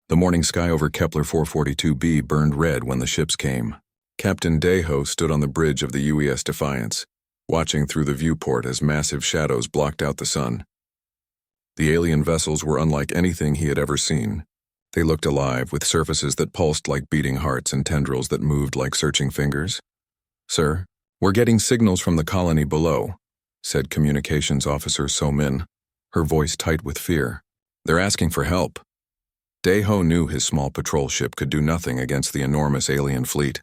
The morning sky over Kepler 442b burned red when the ships came. Captain Daeho stood on the bridge of the UES Defiance, watching through the viewport as massive shadows blocked out the sun. The alien vessels were unlike anything he had ever seen. They looked alive, with surfaces that pulsed like beating hearts and tendrils that moved like searching fingers. "Sir, we're getting signals from the colony below," said Communications Officer So-min, her voice tight with fear. "They're asking for help." Daeho knew his small patrol ship could do nothing against the enormous alien fleet.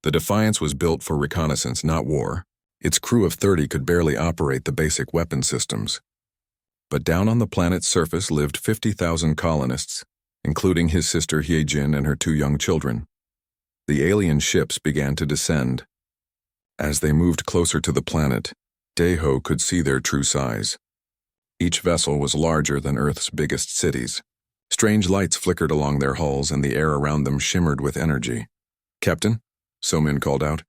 The Defiance was built for reconnaissance, not war. Its crew of 30 could barely operate the basic weapon systems. But down on the planet's surface lived 50,000 colonists, including his sister Hyejin and her 2 young children. The alien ships began to descend. As they moved closer to the planet, Daeho could see their true size. Each vessel was larger than Earth's biggest cities. Strange lights flickered along their hulls and the air around them shimmered with energy. "Captain," So-min called out,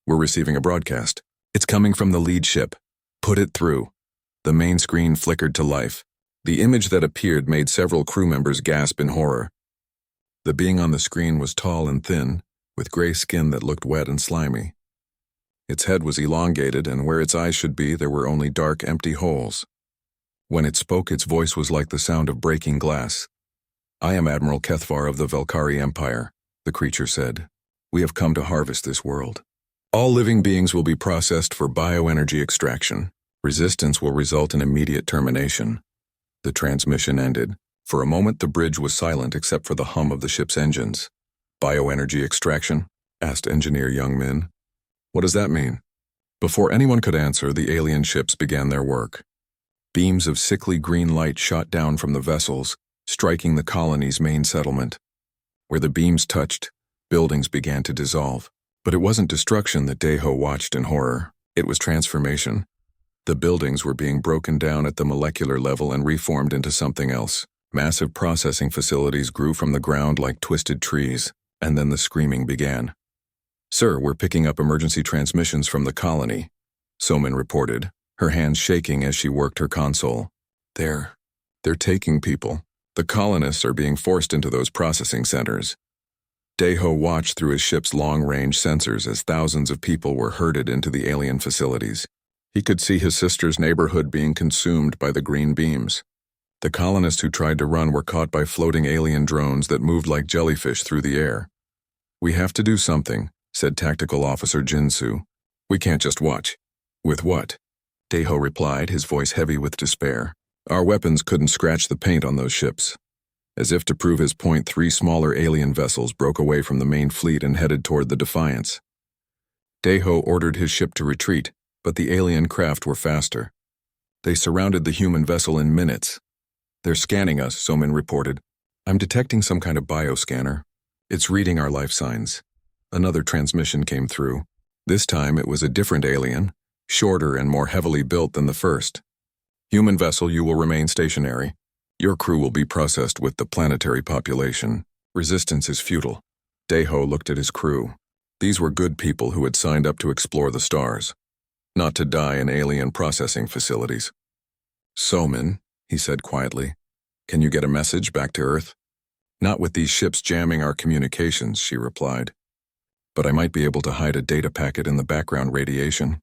"we're receiving a broadcast. It's coming from the lead ship. Put it through." The main screen flickered to life. The image that appeared made several crew members gasp in horror. The being on the screen was tall and thin, with gray skin that looked wet and slimy. Its head was elongated, and where its eyes should be, there were only dark, empty holes. When it spoke, its voice was like the sound of breaking glass. "I am Admiral Kethvar of the Velkari Empire," the creature said. "We have come to harvest this world. All living beings will be processed for bioenergy extraction. Resistance will result in immediate termination." The transmission ended. For a moment, the bridge was silent except for the hum of the ship's engines. "Bioenergy extraction?" asked Engineer Young Min. "What does that mean?" Before anyone could answer, the alien ships began their work. Beams of sickly green light shot down from the vessels, striking the colony's main settlement. Where the beams touched, buildings began to dissolve. But it wasn't destruction that Daeho watched in horror. It was transformation. The buildings were being broken down at the molecular level and reformed into something else. Massive processing facilities grew from the ground like twisted trees, and then the screaming began. "Sir, we're picking up emergency transmissions from the colony," So-min reported, her hands shaking as she worked her console. They're taking people. The colonists are being forced into those processing centers." Daeho watched through his ship's long-range sensors as thousands of people were herded into the alien facilities. He could see his sister's neighborhood being consumed by the green beams. The colonists who tried to run were caught by floating alien drones that moved like jellyfish through the air. "We have to do something," said Tactical Officer Jinsu. "We can't just watch." "With what?" Daeho replied, his voice heavy with despair. "Our weapons couldn't scratch the paint on those ships." As if to prove his point, 3 smaller alien vessels broke away from the main fleet and headed toward the Defiance. Daeho ordered his ship to retreat, but the alien craft were faster. They surrounded the human vessel in minutes. "They're scanning us," So-min reported. "I'm detecting some kind of bioscanner. It's reading our life signs." Another transmission came through. This time it was a different alien, shorter and more heavily built than the first. "Human vessel, you will remain stationary. Your crew will be processed with the planetary population. Resistance is futile." Daeho looked at his crew. These were good people who had signed up to explore the stars, not to die in alien processing facilities. "So-min," he said quietly, "can you get a message back to Earth?" "Not with these ships jamming our communications," she replied. "But I might be able to hide a data packet in the background radiation.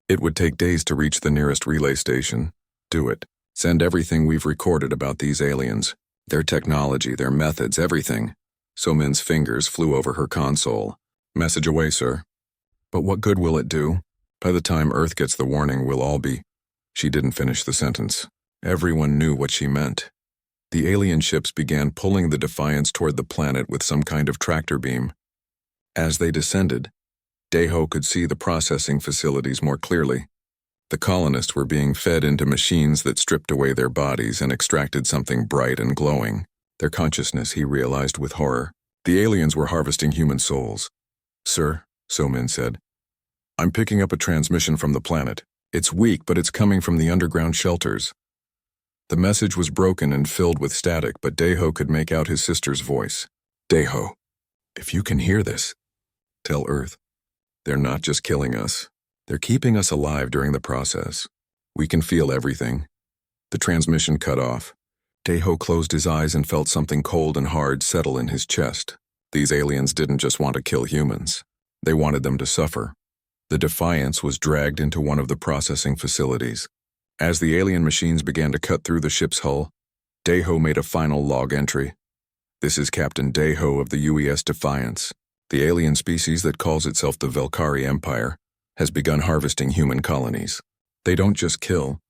It would take days to reach the nearest relay station." "Do it. Send everything we've recorded about these aliens. Their technology, their methods, everything." So-min's fingers flew over her console. "Message away, sir." "But what good will it do? By the time Earth gets the warning, we'll all be—" She didn't finish the sentence. Everyone knew what she meant. The alien ships began pulling the Defiance toward the planet with some kind of tractor beam. As they descended, Daeho could see the processing facilities more clearly. The colonists were being fed into machines that stripped away their bodies and extracted something bright and glowing. Their consciousness, he realized with horror. The aliens were harvesting human souls. "Sir," So-min said, "I'm picking up a transmission from the planet. It's weak, but it's coming from the underground shelters." The message was broken and filled with static, but Daeho could make out his sister's voice. "Daeho, if you can hear this, tell Earth. They're not just killing us. They're keeping us alive during the process. We can feel everything." The transmission cut off. Daeho closed his eyes and felt something cold and hard settle in his chest. These aliens didn't just want to kill humans. They wanted them to suffer. The Defiance was dragged into one of the processing facilities. As the alien machines began to cut through the ship's hull, Daeho made a final log entry. This is Captain Daeho of the UES Defiance. The alien species that calls itself the Velkari Empire has begun harvesting human colonies. They don't just kill,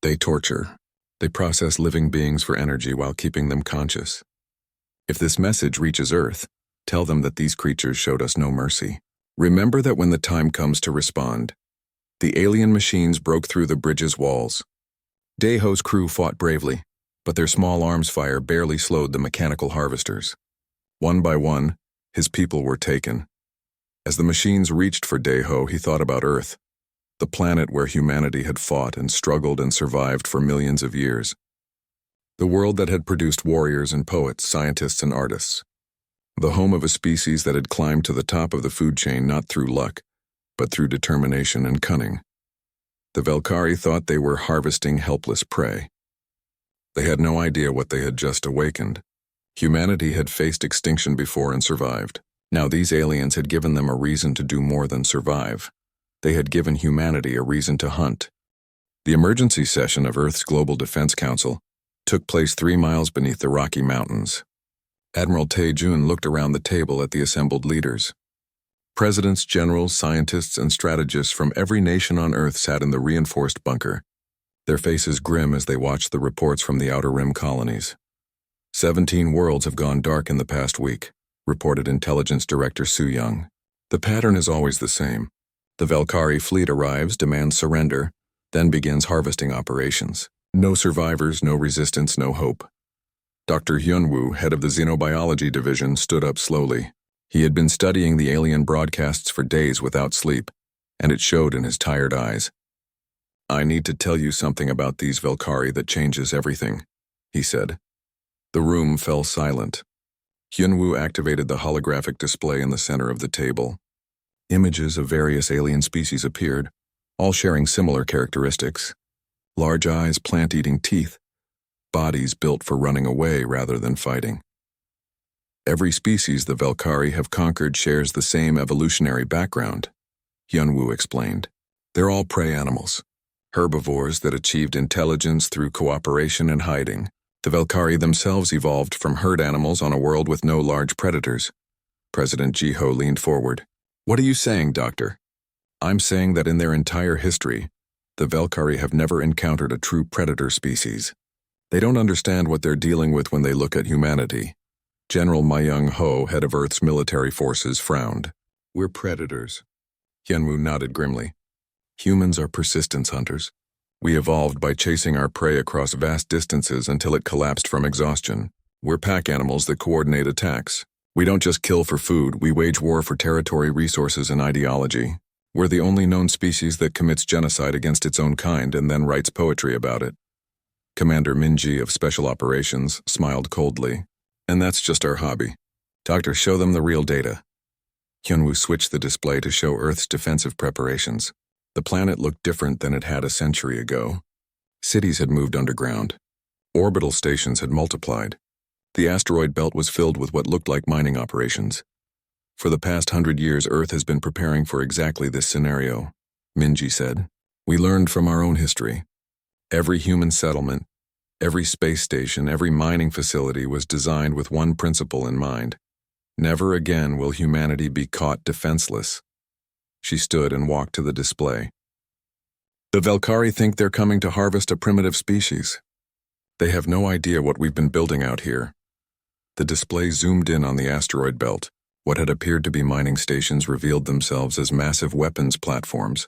they torture. They process living beings for energy while keeping them conscious. If this message reaches Earth, tell them that these creatures showed us no mercy. Remember that when the time comes to respond. The alien machines broke through the bridge's walls. Daeho's crew fought bravely, but their small arms fire barely slowed the mechanical harvesters. One by one, his people were taken. As the machines reached for Daeho, he thought about Earth, the planet where humanity had fought and struggled and survived for millions of years. The world that had produced warriors and poets, scientists and artists. The home of a species that had climbed to the top of the food chain not through luck, but through determination and cunning. The Velkari thought they were harvesting helpless prey. They had no idea what they had just awakened. Humanity had faced extinction before and survived. Now these aliens had given them a reason to do more than survive. They had given humanity a reason to hunt. The emergency session of Earth's Global Defense Council took place 3 miles beneath the Rocky Mountains. Admiral Tae-jun looked around the table at the assembled leaders. Presidents, generals, scientists, and strategists from every nation on Earth sat in the reinforced bunker, their faces grim as they watched the reports from the Outer Rim colonies. 17 worlds have gone dark in the past week, reported Intelligence Director Soo-young. The pattern is always the same. The Velkari fleet arrives, demands surrender, then begins harvesting operations. No survivors, no resistance, no hope. Dr. Hyun-woo, head of the Xenobiology Division, stood up slowly. He had been studying the alien broadcasts for days without sleep, and it showed in his tired eyes. "I need to tell you something about these Velkari that changes everything," he said. The room fell silent. Hyun-woo activated the holographic display in the center of the table. Images of various alien species appeared, all sharing similar characteristics. Large eyes, plant-eating teeth, bodies built for running away rather than fighting. Every species the Velkari have conquered shares the same evolutionary background, Hyun-woo explained. They're all prey animals, herbivores that achieved intelligence through cooperation and hiding. The Velkari themselves evolved from herd animals on a world with no large predators. President Ji-ho leaned forward. "What are you saying, Doctor?" "I'm saying that in their entire history, the Velkari have never encountered a true predator species. They don't understand what they're dealing with when they look at humanity." General Myung-ho, head of Earth's military forces, frowned. "We're predators." Hyun-woo nodded grimly. "Humans are persistence hunters. We evolved by chasing our prey across vast distances until it collapsed from exhaustion. We're pack animals that coordinate attacks. We don't just kill for food, we wage war for territory, resources, and ideology. We're the only known species that commits genocide against its own kind and then writes poetry about it." Commander Minji of Special Operations smiled coldly. "And that's just our hobby. Doctor, show them the real data." Hyun-woo switched the display to show Earth's defensive preparations. The planet looked different than it had a century ago. Cities had moved underground. Orbital stations had multiplied. The asteroid belt was filled with what looked like mining operations. For the past 100 years, Earth has been preparing for exactly this scenario, Minji said. "We learned from our own history. Every human settlement, every space station, every mining facility was designed with one principle in mind. Never again will humanity be caught defenseless." She stood and walked to the display. "The Velkari think they're coming to harvest a primitive species. They have no idea what we've been building out here." The display zoomed in on the asteroid belt. What had appeared to be mining stations revealed themselves as massive weapons platforms,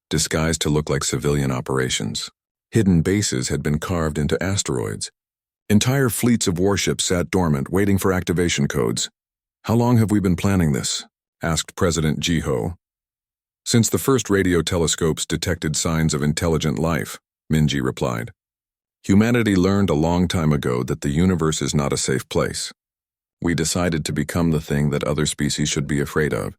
disguised to look like civilian operations. Hidden bases had been carved into asteroids. Entire fleets of warships sat dormant, waiting for activation codes. "How long have we been planning this?" asked President Ji-ho. "Since the first radio telescopes detected signs of intelligent life," Minji replied. "Humanity learned a long time ago that the universe is not a safe place. We decided to become the thing that other species should be afraid of."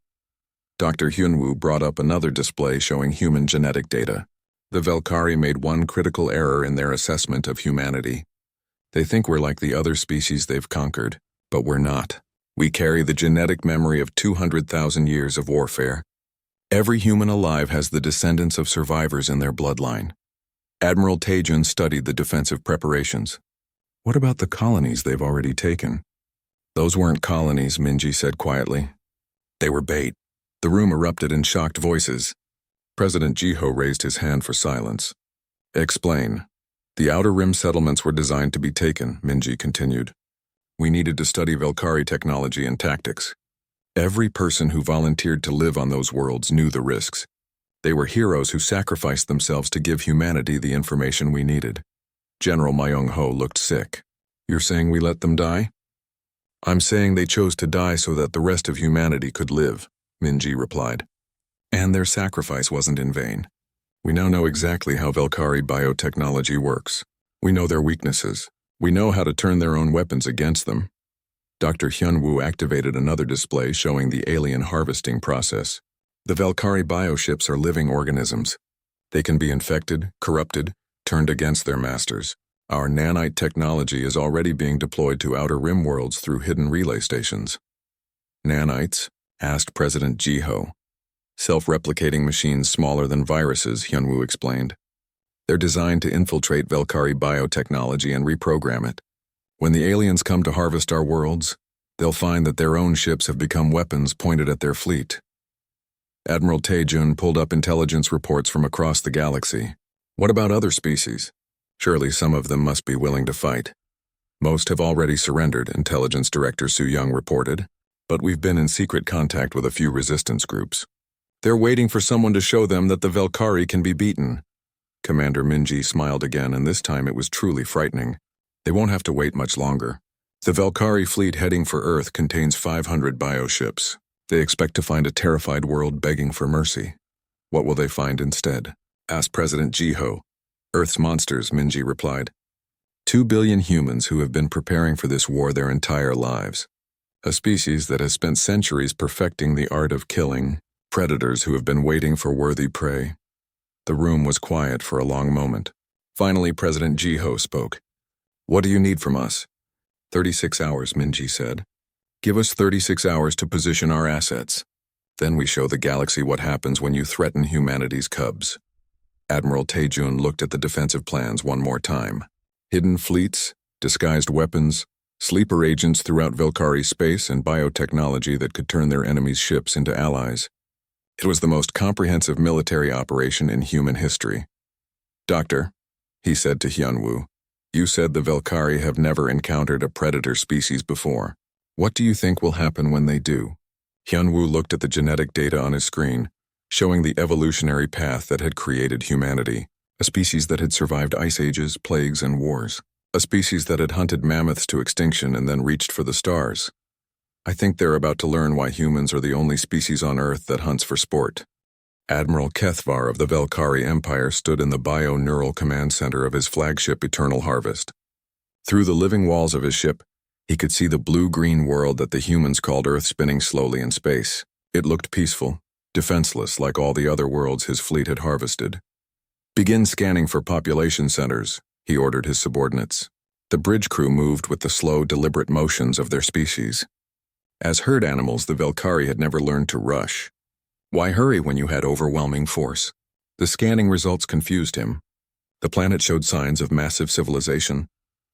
Dr. Hyun-woo brought up another display showing human genetic data. The Velkari made one critical error in their assessment of humanity. They think we're like the other species they've conquered, but we're not. We carry the genetic memory of 200,000 years of warfare. Every human alive has the descendants of survivors in their bloodline. Admiral Taejun studied the defensive preparations. What about the colonies they've already taken? Those weren't colonies, Minji said quietly. They were bait. The room erupted in shocked voices. President Jiho raised his hand for silence. Explain. The Outer Rim settlements were designed to be taken, Minji continued. We needed to study Velkari technology and tactics. Every person who volunteered to live on those worlds knew the risks. They were heroes who sacrificed themselves to give humanity the information we needed. General Myung-ho looked sick. You're saying we let them die? I'm saying they chose to die so that the rest of humanity could live, Minji replied. And their sacrifice wasn't in vain. We now know exactly how Velkari biotechnology works. We know their weaknesses. We know how to turn their own weapons against them. Dr. Hyun-woo activated another display showing the alien harvesting process. The Velkari bioships are living organisms. They can be infected, corrupted, turned against their masters. Our nanite technology is already being deployed to Outer Rim worlds through hidden relay stations. Nanites? Asked President Jiho. Self-replicating machines smaller than viruses, Hyun-woo explained. They're designed to infiltrate Velkari biotechnology and reprogram it. When the aliens come to harvest our worlds, they'll find that their own ships have become weapons pointed at their fleet. Admiral Taejun pulled up intelligence reports from across the galaxy. What about other species? Surely some of them must be willing to fight. Most have already surrendered, Intelligence Director Su-young reported, but we've been in secret contact with a few resistance groups. They're waiting for someone to show them that the Velkari can be beaten. Commander Minji smiled again, and this time it was truly frightening. They won't have to wait much longer. The Velkari fleet heading for Earth contains 500 bioships. They expect to find a terrified world begging for mercy. What will they find instead? Asked President Jiho. Earth's monsters, Minji replied. 2 billion humans who have been preparing for this war their entire lives. A species that has spent centuries perfecting the art of killing, predators who have been waiting for worthy prey. The room was quiet for a long moment. Finally, President Jiho spoke. What do you need from us? 36 hours, Minji said. Give us 36 hours to position our assets. Then we show the galaxy what happens when you threaten humanity's cubs. Admiral Taejun looked at the defensive plans one more time. Hidden fleets, disguised weapons, sleeper agents throughout Velkari space, and biotechnology that could turn their enemies' ships into allies. It was the most comprehensive military operation in human history. Doctor, he said to Hyun-woo, you said the Velkari have never encountered a predator species before. What do you think will happen when they do? Hyun-woo looked at the genetic data on his screen, showing the evolutionary path that had created humanity, a species that had survived ice ages, plagues, and wars, a species that had hunted mammoths to extinction and then reached for the stars. I think they're about to learn why humans are the only species on Earth that hunts for sport. Admiral Kethvar of the Velkari Empire stood in the bio-neural command center of his flagship Eternal Harvest. Through the living walls of his ship, he could see the blue-green world that the humans called Earth spinning slowly in space. It looked peaceful, defenseless like all the other worlds his fleet had harvested. Begin scanning for population centers, he ordered his subordinates. The bridge crew moved with the slow, deliberate motions of their species. As herd animals, the Velkari had never learned to rush. Why hurry when you had overwhelming force? The scanning results confused him. The planet showed signs of massive civilization,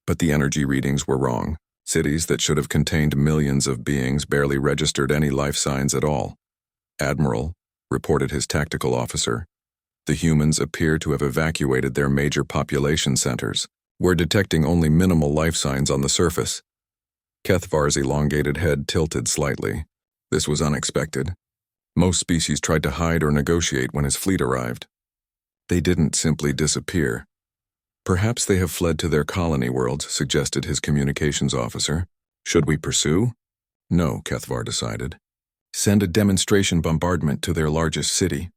but the energy readings were wrong. Cities that should have contained millions of beings barely registered any life signs at all. Admiral, reported his tactical officer, the humans appear to have evacuated their major population centers. We're detecting only minimal life signs on the surface. Kethvar's elongated head tilted slightly. This was unexpected. Most species tried to hide or negotiate when his fleet arrived. They didn't simply disappear. Perhaps they have fled to their colony worlds, suggested his communications officer. Should we pursue? No, Kethvar decided. Send a demonstration bombardment to their largest city.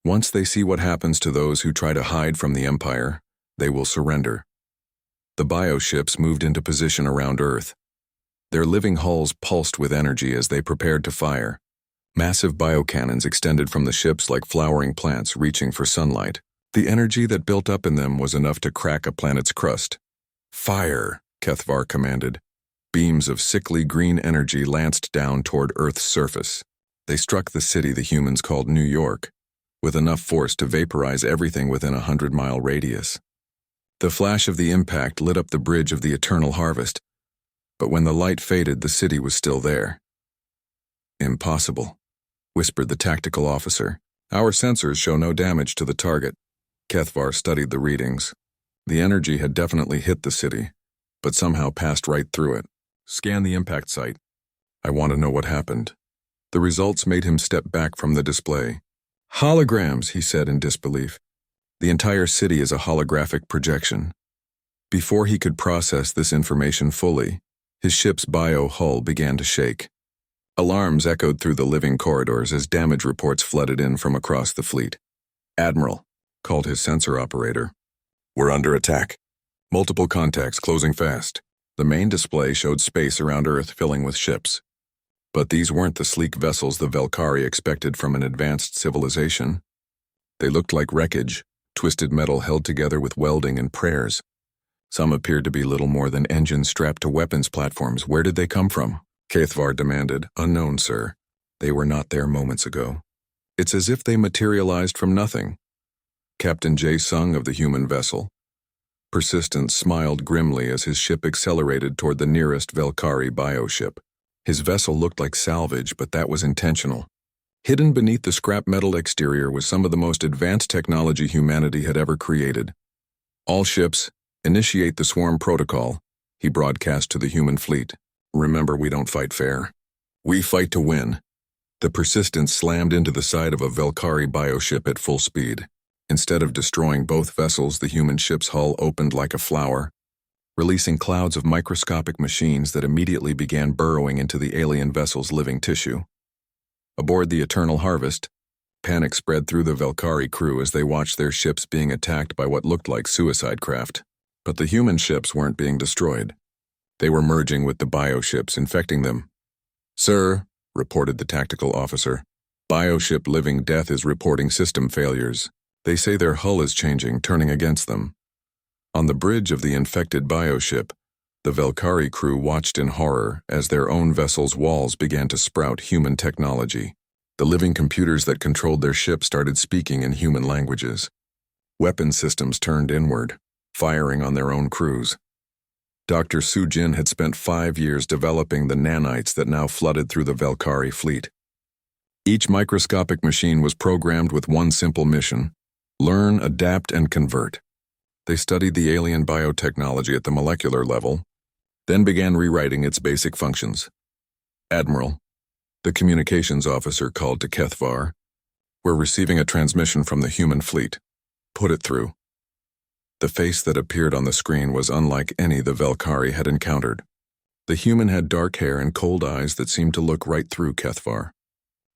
Once they see what happens to those who try to hide from the Empire, they will surrender. The bioships moved into position around Earth. Their living hulls pulsed with energy as they prepared to fire. Massive biocannons extended from the ships like flowering plants reaching for sunlight. The energy that built up in them was enough to crack a planet's crust. Fire, Kethvar commanded. Beams of sickly green energy lanced down toward Earth's surface. They struck the city the humans called New York, with enough force to vaporize everything within a 100-mile radius. The flash of the impact lit up the bridge of the eternal harvest, but when the light faded, the city was still there. "Impossible," whispered the tactical officer. "Our sensors show no damage to the target." Kethvar studied the readings. The energy had definitely hit the city, but somehow passed right through it. "Scan the impact site. I want to know what happened." The results made him step back from the display. "Holograms," he said in disbelief. "The entire city is a holographic projection." Before he could process this information fully, his ship's bio-hull began to shake. Alarms echoed through the living corridors as damage reports flooded in from across the fleet. "Admiral," called his sensor operator. "We're under attack. Multiple contacts closing fast." The main display showed space around Earth filling with ships. But these weren't the sleek vessels the Velkari expected from an advanced civilization. They looked like wreckage, twisted metal held together with welding and prayers. Some appeared to be little more than engines strapped to weapons platforms. "Where did they come from?" Kethvar demanded. "Unknown, sir. They were not there moments ago. It's as if they materialized from nothing." Captain J. Sung of the human vessel. Persistence smiled grimly as his ship accelerated toward the nearest Velkari bioship. His vessel looked like salvage, but that was intentional. Hidden beneath the scrap metal exterior was some of the most advanced technology humanity had ever created. "All ships, initiate the swarm protocol," he broadcast to the human fleet. "Remember, we don't fight fair. We fight to win." The Persistence slammed into the side of a Velkari bioship at full speed. Instead of destroying both vessels, the human ship's hull opened like a flower, releasing clouds of microscopic machines that immediately began burrowing into the alien vessel's living tissue. Aboard the Eternal Harvest, panic spread through the Velkari crew as they watched their ships being attacked by what looked like suicide craft. But the human ships weren't being destroyed. They were merging with the bioships, infecting them. "Sir," reported the tactical officer, "Bioship Living Death is reporting system failures. They say their hull is changing, turning against them." On the bridge of the infected bioship, the Velkari crew watched in horror as their own vessel's walls began to sprout human technology. The living computers that controlled their ship started speaking in human languages. Weapon systems turned inward, firing on their own crews. Dr. Sujin had spent 5 years developing the nanites that now flooded through the Velkari fleet. Each microscopic machine was programmed with one simple mission: learn, adapt, and convert. They studied the alien biotechnology at the molecular level, then began rewriting its basic functions. "Admiral," the communications officer called to Kethvar, "we're receiving a transmission from the human fleet. Put it through." The face that appeared on the screen was unlike any the Velkari had encountered. The human had dark hair and cold eyes that seemed to look right through Kethvar.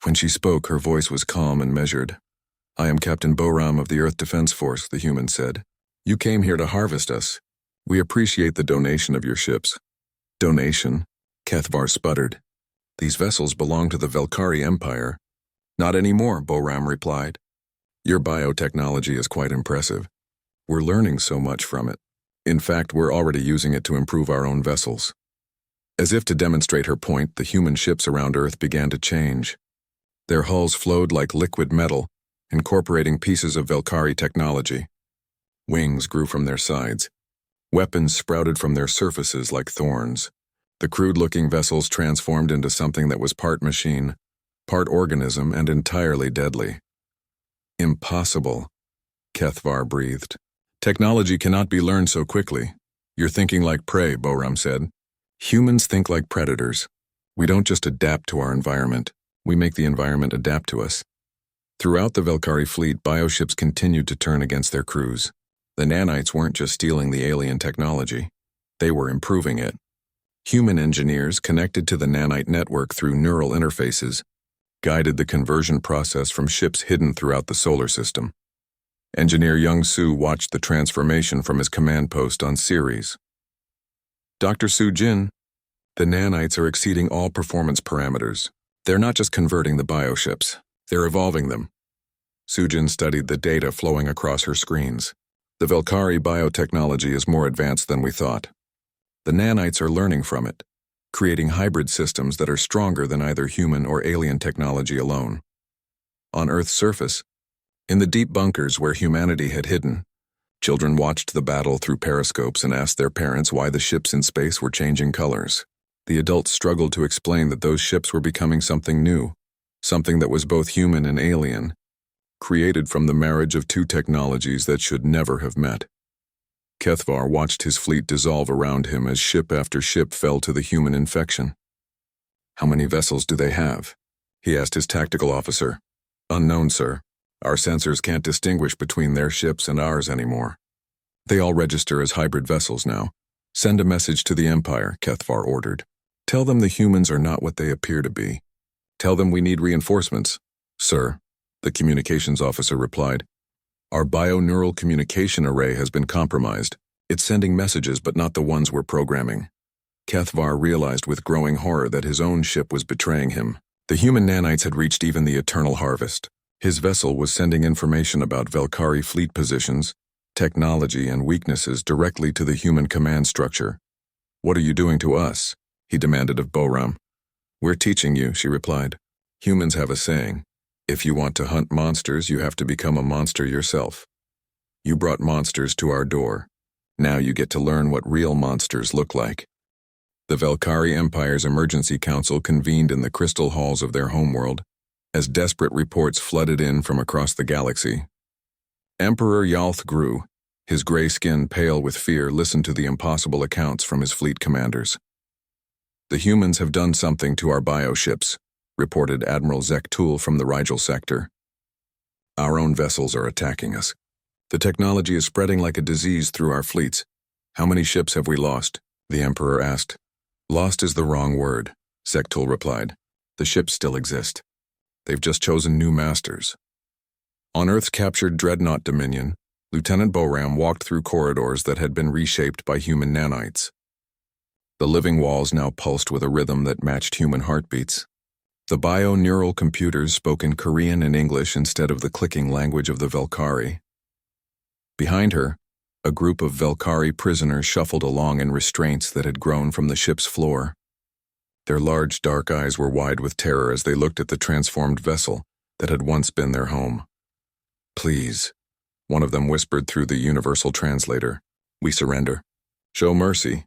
When she spoke, her voice was calm and measured. "I am Captain Boram of the Earth Defense Force," the human said. "You came here to harvest us. We appreciate the donation of your ships." "Donation?" Kethvar sputtered. "These vessels belong to the Velkari Empire." "Not anymore," Boram replied. "Your biotechnology is quite impressive. We're learning so much from it. In fact, we're already using it to improve our own vessels." As if to demonstrate her point, the human ships around Earth began to change. Their hulls flowed like liquid metal, incorporating pieces of Velkari technology. Wings grew from their sides. Weapons sprouted from their surfaces like thorns. The crude-looking vessels transformed into something that was part machine, part organism, and entirely deadly. "Impossible," Kethvar breathed. "Technology cannot be learned so quickly." "You're thinking like prey," Boram said. "Humans think like predators. We don't just adapt to our environment. We make the environment adapt to us." Throughout the Velkari fleet, bioships continued to turn against their crews. The nanites weren't just stealing the alien technology. They were improving it. Human engineers, connected to the nanite network through neural interfaces, guided the conversion process from ships hidden throughout the solar system. Engineer Young Soo watched the transformation from his command post on Ceres. "Dr. Sujin, the nanites are exceeding all performance parameters. They're not just converting the bioships, they're evolving them." Sujin studied the data flowing across her screens. "The Velkari biotechnology is more advanced than we thought." The nanites are learning from it, creating hybrid systems that are stronger than either human or alien technology alone. On Earth's surface, in the deep bunkers where humanity had hidden, children watched the battle through periscopes and asked their parents why the ships in space were changing colors. The adults struggled to explain that those ships were becoming something new, something that was both human and alien, created from the marriage of two technologies that should never have met. Kethvar watched his fleet dissolve around him as ship after ship fell to the human infection. "How many vessels do they have?" he asked his tactical officer. "Unknown, sir. Our sensors can't distinguish between their ships and ours anymore. They all register as hybrid vessels now. Send a message to the Empire," Kethvar ordered. "Tell them the humans are not what they appear to be. Tell them we need reinforcements." "Sir," the communications officer replied, "our bio-neural communication array has been compromised. It's sending messages but not the ones we're programming." Kethvar realized with growing horror that his own ship was betraying him. The human nanites had reached even the Eternal Harvest. His vessel was sending information about Velkari fleet positions, technology, and weaknesses directly to the human command structure. "What are you doing to us?" he demanded of Boram. "We're teaching you," she replied. "Humans have a saying. If you want to hunt monsters, you have to become a monster yourself. You brought monsters to our door. Now you get to learn what real monsters look like." The Velkari Empire's Emergency Council convened in the crystal halls of their homeworld as desperate reports flooded in from across the galaxy. Emperor Yalth grew, his gray skin pale with fear, listened to the impossible accounts from his fleet commanders. "The humans have done something to our bioships," reported Admiral Zektul from the Rigel sector. "Our own vessels are attacking us. The technology is spreading like a disease through our fleets. How many ships have we lost?" the Emperor asked. "Lost is the wrong word," Zektul replied. "The ships still exist. They've just chosen new masters." On Earth's captured Dreadnought Dominion, Lieutenant Boram walked through corridors that had been reshaped by human nanites. The living walls now pulsed with a rhythm that matched human heartbeats. The bio-neural computers spoke in Korean and English instead of the clicking language of the Velkari. Behind her, a group of Velkari prisoners shuffled along in restraints that had grown from the ship's floor. Their large, dark eyes were wide with terror as they looked at the transformed vessel that had once been their home. "Please," one of them whispered through the universal translator. "We surrender. Show mercy."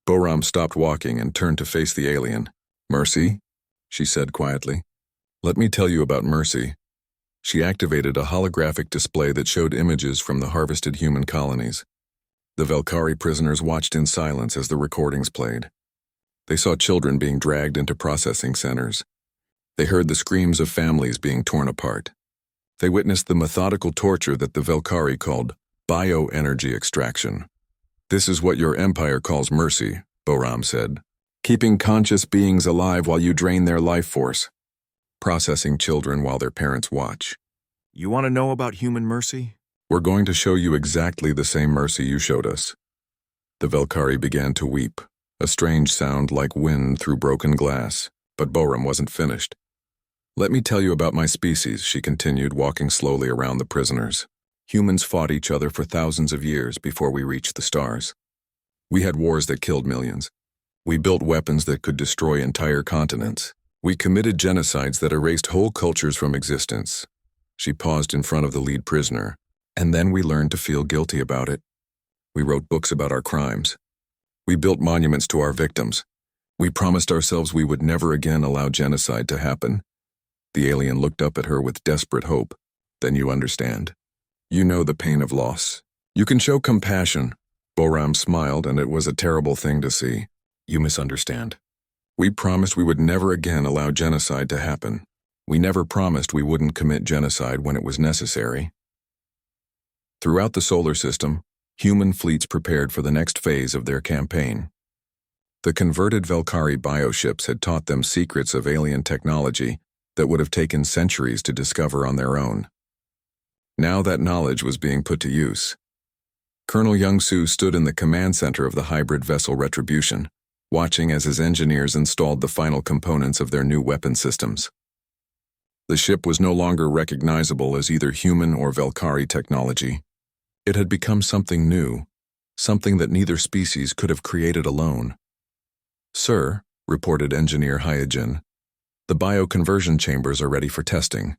Boram stopped walking and turned to face the alien. "Mercy?" she said quietly. "Let me tell you about mercy." She activated a holographic display that showed images from the harvested human colonies. The Velkari prisoners watched in silence as the recordings played. They saw children being dragged into processing centers. They heard the screams of families being torn apart. They witnessed the methodical torture that the Velkari called bioenergy extraction. "This is what your empire calls mercy," Boram said. "Keeping conscious beings alive while you drain their life force. Processing children while their parents watch." "You want to know about human mercy?" "We're going to show you exactly the same mercy you showed us." The Velkari began to weep, a strange sound like wind through broken glass, but Boram wasn't finished. "Let me tell you about my species," she continued, walking slowly around the prisoners. "Humans fought each other for thousands of years before we reached the stars. We had wars that killed millions. We built weapons that could destroy entire continents. We committed genocides that erased whole cultures from existence." She paused in front of the lead prisoner. "And then we learned to feel guilty about it. We wrote books about our crimes. We built monuments to our victims. We promised ourselves we would never again allow genocide to happen." The alien looked up at her with desperate hope. "Then you understand. You know the pain of loss. You can show compassion." Boram smiled, and it was a terrible thing to see. "You misunderstand. We promised we would never again allow genocide to happen. We never promised we wouldn't commit genocide when it was necessary." Throughout the solar system, human fleets prepared for the next phase of their campaign. The converted Velkari bioships had taught them secrets of alien technology that would have taken centuries to discover on their own. Now that knowledge was being put to use. Colonel Young-Soo stood in the command center of the hybrid vessel Retribution, watching as his engineers installed the final components of their new weapon systems. The ship was no longer recognizable as either human or Velkari technology. It had become something new, something that neither species could have created alone. "Sir," reported Engineer Hyojin, "the bioconversion chambers are ready for testing."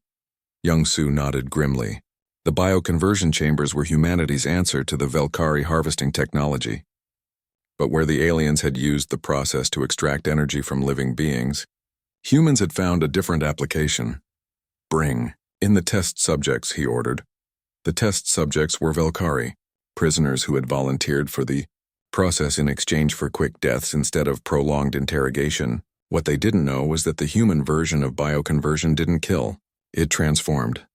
Young-Soo nodded grimly. The bioconversion chambers were humanity's answer to the Velkari harvesting technology. But where the aliens had used the process to extract energy from living beings, humans had found a different application. "Bring in the test subjects," he ordered. The test subjects were Velkari, prisoners who had volunteered for the process in exchange for quick deaths instead of prolonged interrogation. What they didn't know was that the human version of bioconversion didn't kill, it transformed.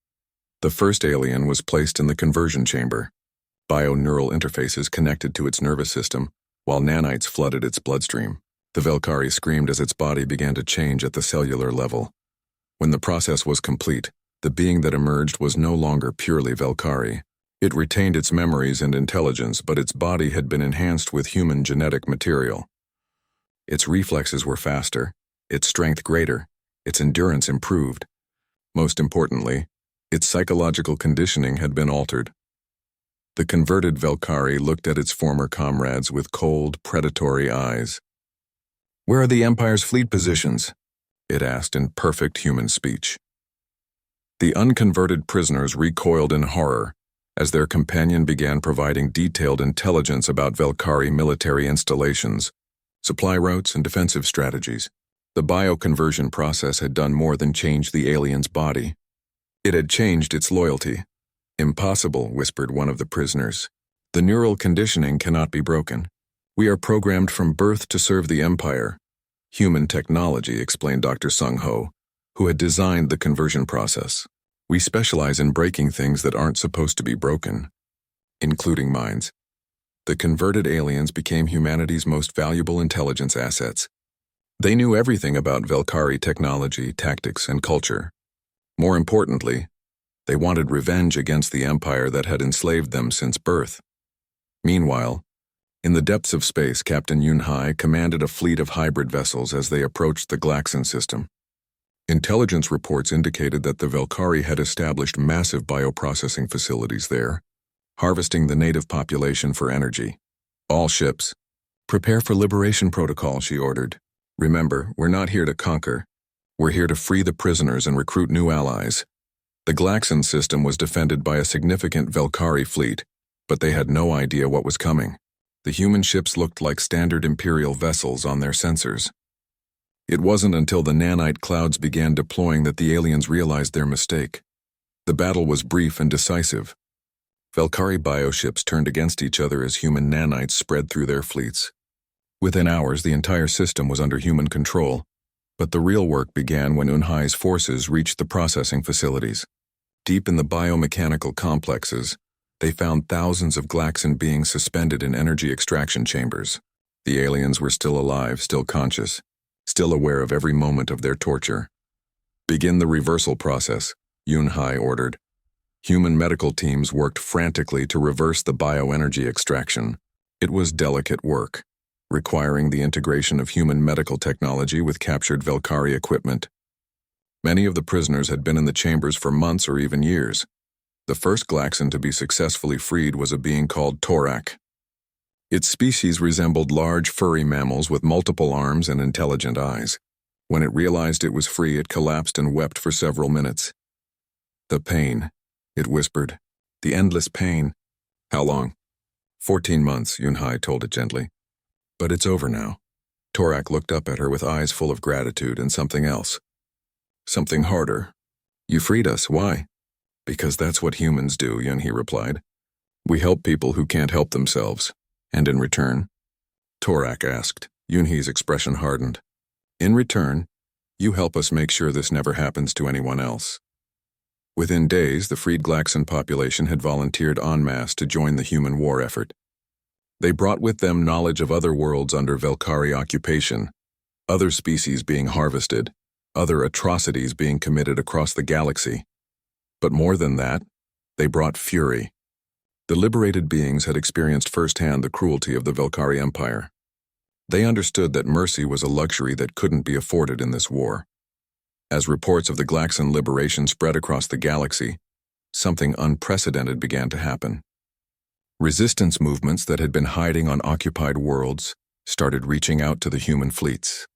The first alien was placed in the conversion chamber. Bio-neural interfaces connected to its nervous system, while nanites flooded its bloodstream. The Velkari screamed as its body began to change at the cellular level. When the process was complete, the being that emerged was no longer purely Velkari. It retained its memories and intelligence, but its body had been enhanced with human genetic material. Its reflexes were faster, its strength greater, its endurance improved. Most importantly, its psychological conditioning had been altered. The converted Velkari looked at its former comrades with cold, predatory eyes. "Where are the Empire's fleet positions?" it asked in perfect human speech. The unconverted prisoners recoiled in horror as their companion began providing detailed intelligence about Velkari military installations, supply routes, and defensive strategies. The bioconversion process had done more than change the alien's body. It had changed its loyalty. "Impossible," whispered one of the prisoners. "The neural conditioning cannot be broken. We are programmed from birth to serve the Empire." "Human technology," explained Dr. Sung-ho, who had designed the conversion process. "We specialize in breaking things that aren't supposed to be broken, including minds." The converted aliens became humanity's most valuable intelligence assets. They knew everything about Velkari technology, tactics, and culture. More importantly, they wanted revenge against the Empire that had enslaved them since birth. Meanwhile, in the depths of space, Captain Yun-hai commanded a fleet of hybrid vessels as they approached the Glaxon system. Intelligence reports indicated that the Velkari had established massive bioprocessing facilities there, harvesting the native population for energy. "All ships, prepare for liberation protocol," she ordered. "Remember, we're not here to conquer. We're here to free the prisoners and recruit new allies." The Glaxon system was defended by a significant Velkari fleet, but they had no idea what was coming. The human ships looked like standard Imperial vessels on their sensors. It wasn't until the nanite clouds began deploying that the aliens realized their mistake. The battle was brief and decisive. Velkari bioships turned against each other as human nanites spread through their fleets. Within hours, the entire system was under human control, but the real work began when Unhai's forces reached the processing facilities. Deep in the biomechanical complexes, they found thousands of Glaxon beings suspended in energy extraction chambers. The aliens were still alive, still conscious, still aware of every moment of their torture. "Begin the reversal process," Yun-hai ordered. Human medical teams worked frantically to reverse the bioenergy extraction. It was delicate work, requiring the integration of human medical technology with captured Velkari equipment. Many of the prisoners had been in the chambers for months or even years. The first Glaxon to be successfully freed was a being called Torak. Its species resembled large furry mammals with multiple arms and intelligent eyes. When it realized it was free, it collapsed and wept for several minutes. "The pain," it whispered. "The endless pain." "How long?" 14 months, Yun-hai told it gently. "But it's over now." Torak looked up at her with eyes full of gratitude and something else. "Something harder." "You freed us. Why?" "Because that's what humans do," Yun-hee replied. "We help people who can't help themselves. And in return?" Torak asked. Yun-hee's expression hardened. "In return, you help us make sure this never happens to anyone else." Within days, the freed Glaxon population had volunteered en masse to join the human war effort. They brought with them knowledge of other worlds under Velkari occupation, other species being harvested, other atrocities being committed across the galaxy. But more than that, they brought fury. The liberated beings had experienced firsthand the cruelty of the Velkari Empire. They understood that mercy was a luxury that couldn't be afforded in this war. As reports of the Glaxon liberation spread across the galaxy, something unprecedented began to happen. Resistance movements that had been hiding on occupied worlds started reaching out to the human fleets.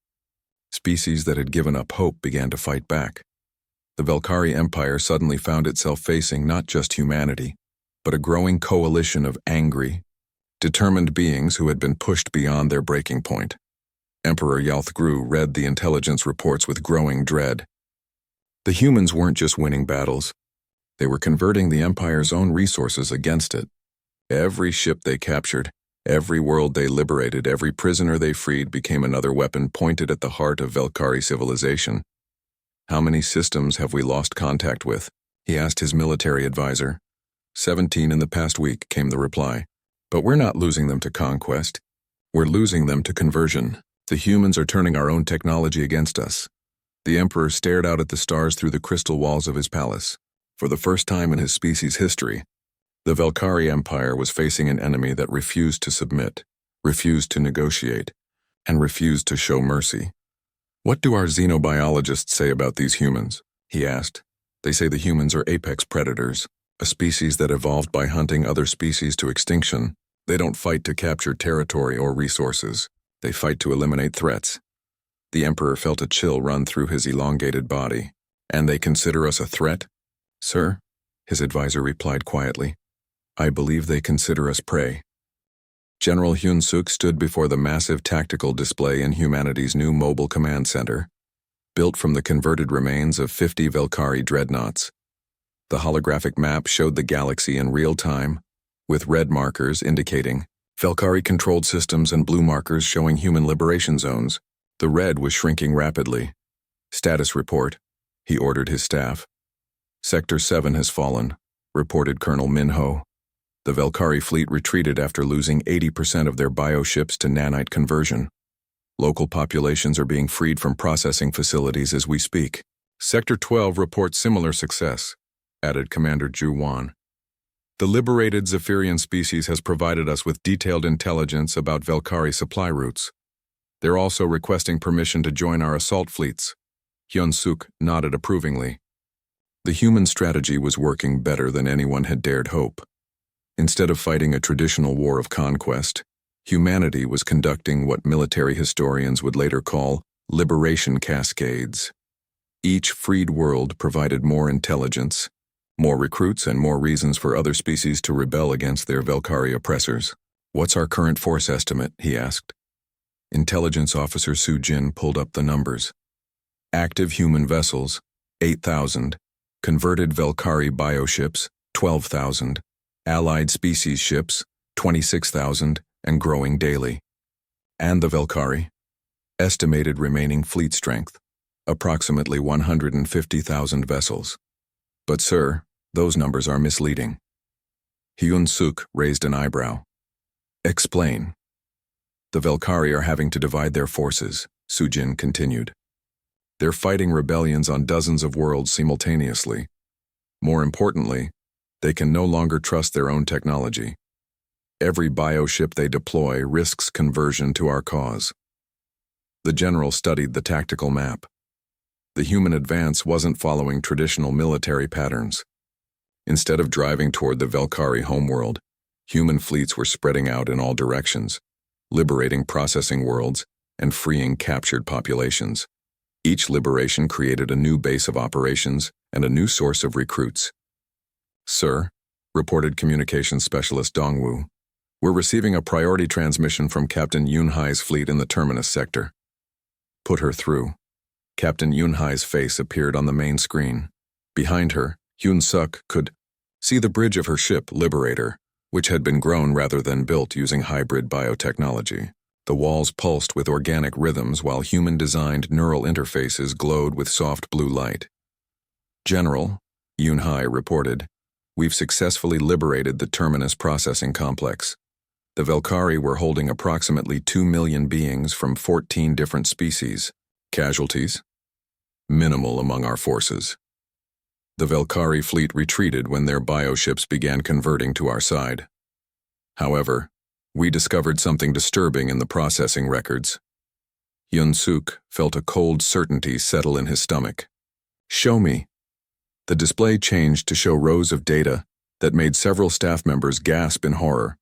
Species that had given up hope began to fight back. The Velkari Empire suddenly found itself facing not just humanity, but a growing coalition of angry, determined beings who had been pushed beyond their breaking point. Emperor Yalthgru read the intelligence reports with growing dread. The humans weren't just winning battles. They were converting the Empire's own resources against it. Every ship they captured, every world they liberated, every prisoner they freed became another weapon pointed at the heart of Velkari civilization. "How many systems have we lost contact with?" he asked his military advisor. 17 in the past week, came the reply. "But we're not losing them to conquest. We're losing them to conversion. The humans are turning our own technology against us." The Emperor stared out at the stars through the crystal walls of his palace. For the first time in his species' history, the Velkari Empire was facing an enemy that refused to submit, refused to negotiate, and refused to show mercy. "What do our xenobiologists say about these humans?" he asked. "They say the humans are apex predators, a species that evolved by hunting other species to extinction. They don't fight to capture territory or resources. They fight to eliminate threats." The Emperor felt a chill run through his elongated body. "And they consider us a threat?" "Sir," his advisor replied quietly, "I believe they consider us prey." General Hyun-suk stood before the massive tactical display in humanity's new mobile command center, built from the converted remains of 50 Velkari dreadnoughts. The holographic map showed the galaxy in real time, with red markers indicating Velkari-controlled systems and blue markers showing human liberation zones. The red was shrinking rapidly. "Status report," he ordered his staff. "Sector 7 has fallen," reported Colonel Minho. "The Velkari fleet retreated after losing 80% of their bioships to nanite conversion. Local populations are being freed from processing facilities as we speak." "Sector 12 reports similar success," added Commander Ju Wan. "The liberated Zephyrian species has provided us with detailed intelligence about Velkari supply routes. They're also requesting permission to join our assault fleets." Hyun-suk nodded approvingly. The human strategy was working better than anyone had dared hope. Instead of fighting a traditional war of conquest, humanity was conducting what military historians would later call liberation cascades. Each freed world provided more intelligence, more recruits, and more reasons for other species to rebel against their Velkari oppressors. "What's our current force estimate?" he asked. Intelligence Officer Su Jin pulled up the numbers. Active human vessels, 8,000. Converted Velkari bioships, 12,000. Allied species ships, 26,000, and growing daily. And the Velkari? Estimated remaining fleet strength, approximately 150,000 vessels. "But sir, those numbers are misleading." Hyun-suk raised an eyebrow. "Explain." "The Velkari are having to divide their forces," Sujin continued. "They're fighting rebellions on dozens of worlds simultaneously. More importantly, they can no longer trust their own technology. Every bioship they deploy risks conversion to our cause." The general studied the tactical map. The human advance wasn't following traditional military patterns. Instead of driving toward the Velkari homeworld, human fleets were spreading out in all directions, liberating processing worlds and freeing captured populations. Each liberation created a new base of operations and a new source of recruits. "Sir," reported communications specialist Dongwoo, "we're receiving a priority transmission from Captain Yunhai's fleet in the Terminus sector." "Put her through." Captain Yunhai's face appeared on the main screen. Behind her, Hyun-suk could see the bridge of her ship, Liberator, which had been grown rather than built using hybrid biotechnology. The walls pulsed with organic rhythms while human-designed neural interfaces glowed with soft blue light. "General," Yunhai reported, "we've successfully liberated the Terminus processing complex. The Velkari were holding approximately 2 million beings from 14 different species. Casualties? Minimal among our forces. The Velkari fleet retreated when their bioships began converting to our side. However, we discovered something disturbing in the processing records." Hyun-suk felt a cold certainty settle in his stomach. "Show me." The display changed to show rows of data that made several staff members gasp in horror.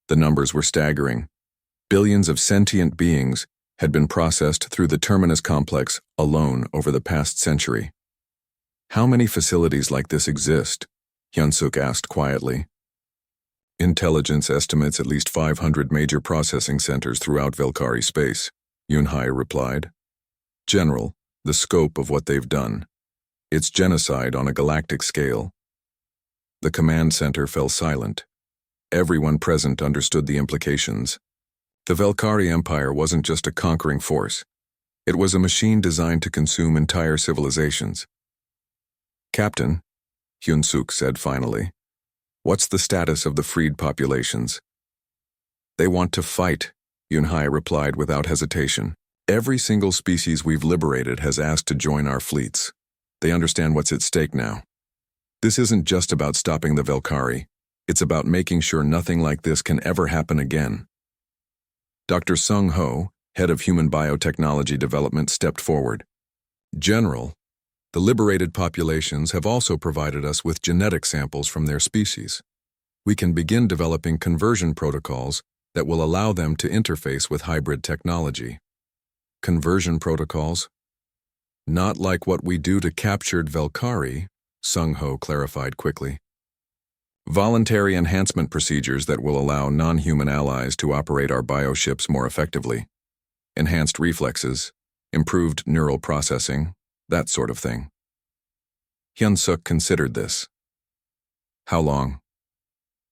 The numbers were staggering. Billions of sentient beings had been processed through the Terminus complex alone over the past century. How many facilities like this exist? Hyun-suk asked quietly. Intelligence estimates at least 500 major processing centers throughout Valkyrie space, Yun-hai replied. General, the scope of what they've done. It's genocide on a galactic scale. The command center fell silent. Everyone present understood the implications. The Valkyrie Empire wasn't just a conquering force. It was a machine designed to consume entire civilizations. Captain, Hyun-suk said finally, what's the status of the freed populations? They want to fight, Yun-hai replied without hesitation. Every single species we've liberated has asked to join our fleets. They understand what's at stake now. This isn't just about stopping the Valkyrie. It's about making sure nothing like this can ever happen again. Dr. Sung Ho, head of Human Biotechnology Development, stepped forward. General, the liberated populations have also provided us with genetic samples from their species. We can begin developing conversion protocols that will allow them to interface with hybrid technology. Conversion protocols? Not like what we do to captured Valkyrie, Sung Ho clarified quickly. Voluntary enhancement procedures that will allow non-human allies to operate our bioships more effectively. Enhanced reflexes, improved neural processing, that sort of thing. Hyun-suk considered this. How long?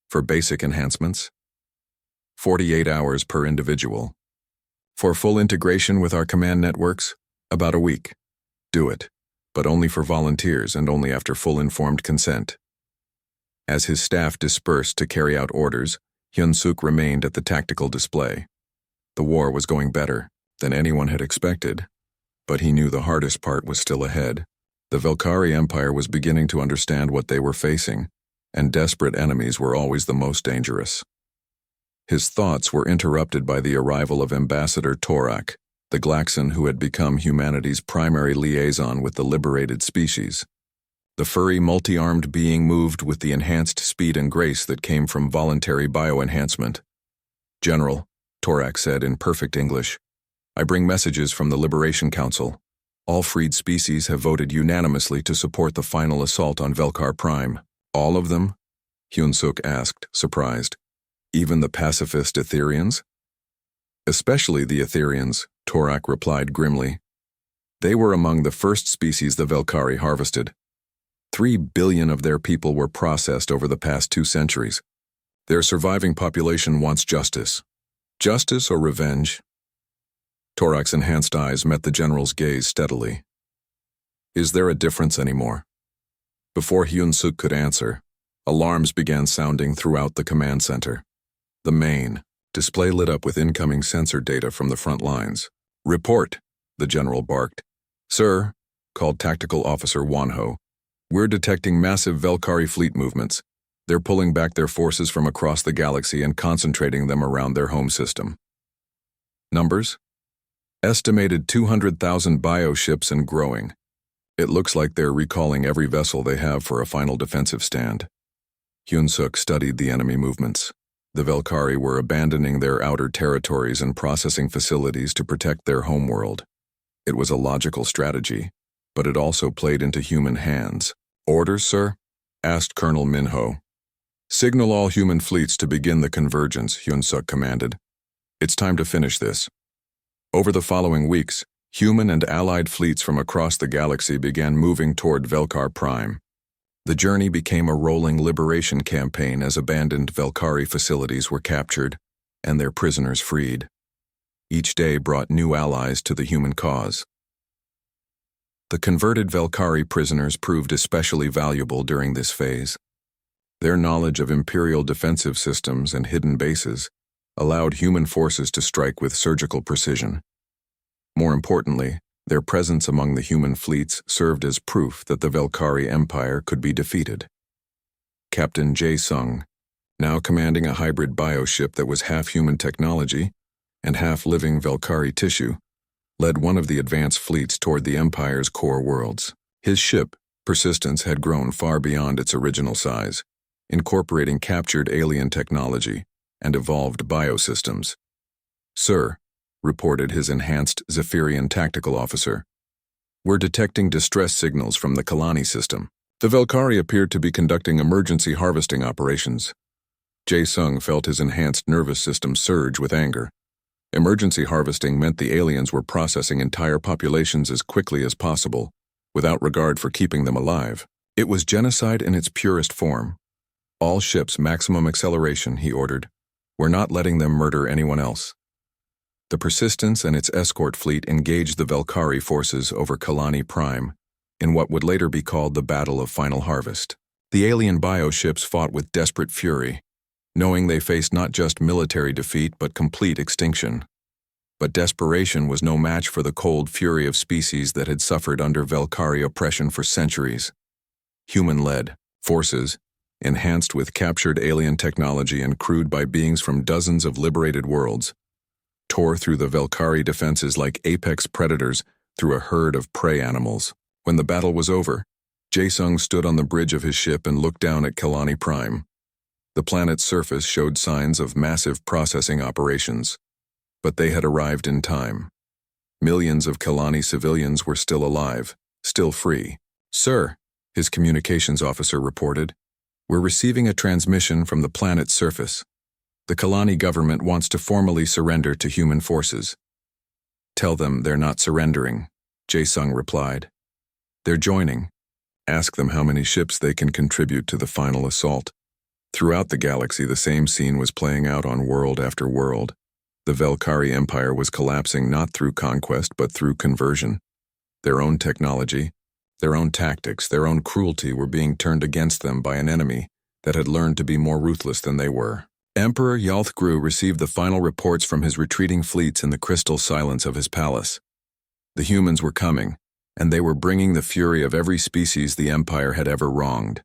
For basic enhancements? 48 hours per individual. For full integration with our command networks? About a week. Do it, but only for volunteers and only after full informed consent. As his staff dispersed to carry out orders, Hyun-suk remained at the tactical display. The war was going better than anyone had expected, but he knew the hardest part was still ahead. The Valkyrie Empire was beginning to understand what they were facing, and desperate enemies were always the most dangerous. His thoughts were interrupted by the arrival of Ambassador Torak, the Glaxon who had become humanity's primary liaison with the liberated species. The furry, multi-armed being moved with the enhanced speed and grace that came from voluntary bioenhancement. General, Torak said in perfect English, I bring messages from the Liberation Council. All freed species have voted unanimously to support the final assault on Velkar Prime. All of them? Hyun-suk asked, surprised. Even the pacifist Etherians? Especially the Etherians, Torak replied grimly. They were among the first species the Valkyrie harvested. 3 billion of their people were processed over the past 2 centuries. Their surviving population wants justice. Justice or revenge? Torak's enhanced eyes met the general's gaze steadily. Is there a difference anymore? Before Hyun-suk could answer, alarms began sounding throughout the command center. The main display lit up with incoming sensor data from the front lines. Report, the general barked. Sir, called Tactical Officer Wonho, we're detecting massive Valkyrie fleet movements. They're pulling back their forces from across the galaxy and concentrating them around their home system. Numbers? Estimated 200,000 bioships and growing. It looks like they're recalling every vessel they have for a final defensive stand. Hyun-suk studied the enemy movements. The Valkyrie were abandoning their outer territories and processing facilities to protect their homeworld. It was a logical strategy, but it also played into human hands. Orders, sir? Asked Colonel Minho. Signal all human fleets to begin the convergence, Hyun-suk commanded. It's time to finish this. Over the following weeks, human and allied fleets from across the galaxy began moving toward Velkar Prime. The journey became a rolling liberation campaign as abandoned Valkyrie facilities were captured and their prisoners freed. Each day brought new allies to the human cause. The converted Valkyrie prisoners proved especially valuable during this phase. Their knowledge of Imperial defensive systems and hidden bases allowed human forces to strike with surgical precision. More importantly, their presence among the human fleets served as proof that the Valkyrie Empire could be defeated. Captain Jae-sung, now commanding a hybrid bioship that was half human technology and half living Valkyrie tissue, led one of the advanced fleets toward the Empire's core worlds. His ship, Persistence, had grown far beyond its original size. incorporating captured alien technology and evolved biosystems. "Sir," reported his enhanced Zephyrian tactical officer, "we're detecting distress signals from the Kalani system." The Velkari appeared to be conducting emergency harvesting operations. Jae-sung felt his enhanced nervous system surge with anger. Emergency harvesting meant the aliens were processing entire populations as quickly as possible, without regard for keeping them alive. It was genocide in its purest form. "All ships maximum acceleration," he ordered. "We're not letting them murder anyone else." The Persistence and its escort fleet engaged the Velkari forces over Kalani Prime, in what would later be called the Battle of Final Harvest. The alien bioships fought with desperate fury, knowing they faced not just military defeat but complete extinction. But desperation was no match for the cold fury of species that had suffered under Velkari oppression for centuries. Human-led forces, enhanced with captured alien technology and crewed by beings from dozens of liberated worlds, tore through the Velkari defenses like apex predators through a herd of prey animals. When the battle was over, Jae-sung stood on the bridge of his ship and looked down at Kalani Prime. The planet's surface showed signs of massive processing operations, but they had arrived in time. Millions of Kalani civilians were still alive, still free. "Sir," his communications officer reported, "we're receiving a transmission from the planet's surface. The Kalani government wants to formally surrender to human forces." "Tell them they're not surrendering," Jae-sung replied. "They're joining. Ask them how many ships they can contribute to the final assault." Throughout the galaxy, the same scene was playing out on world after world. The Velkari Empire was collapsing not through conquest but through conversion. Their own technology, their own tactics, their own cruelty were being turned against them by an enemy that had learned to be more ruthless than they were. Emperor Yalthgru received the final reports from his retreating fleets in the crystal silence of his palace. The humans were coming, and they were bringing the fury of every species the Empire had ever wronged.